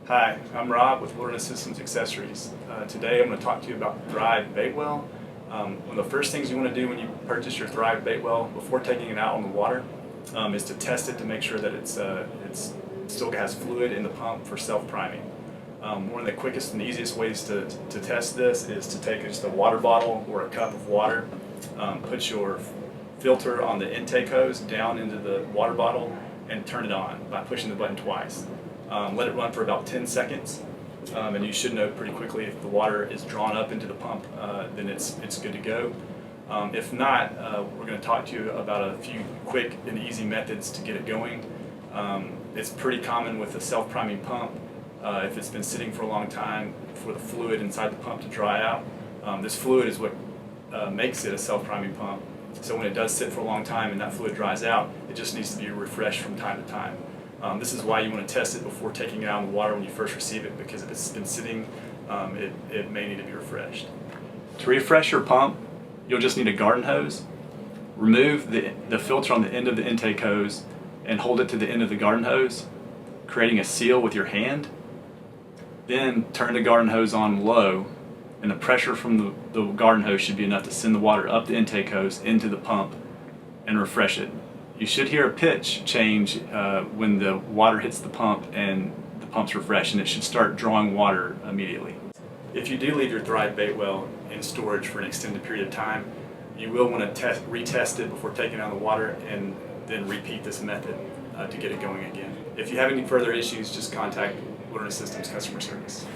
Hi, I'm Rob with Wilderness Systems Accessories. Today I'm going to talk to you about Thrive Baitwell. One of the first things you want to do when you purchase your Thrive Baitwell before taking it out on the water is to test it to make sure that it's still has fluid in the pump for self-priming. One of the quickest and easiest ways to test this is to take just a water bottle or a cup of water, put your filter on the intake hose down into the water bottle and turn it on by pushing the button twice. Let it run for about 10 seconds, and you should know pretty quickly if the water is drawn up into the pump, then it's good to go. If not, we're going to talk to you about a few quick and easy methods to get it going. It's pretty common with a self-priming pump, if it's been sitting for a long time, for the fluid inside the pump to dry out. This fluid is what makes it a self-priming pump. So when it does sit for a long time and that fluid dries out, it just needs to be refreshed from time to time. This is why you want to test it before taking it out in the water when you first receive it, because if it's been sitting, it may need to be refreshed. To refresh your pump, you'll just need a garden hose. Remove the filter on the end of the intake hose and hold it to the end of the garden hose, creating a seal with your hand. Then turn the garden hose on low, and the pressure from the garden hose should be enough to send the water up the intake hose into the pump and refresh it. You should hear a pitch change when the water hits the pump and the pump's refreshed, and it should start drawing water immediately. If you do leave your Thrive Baitwell in storage for an extended period of time, you will want to retest it before taking it out of the water and then repeat this method to get it going again. If you have any further issues, just contact Wilderness Systems Customer Service.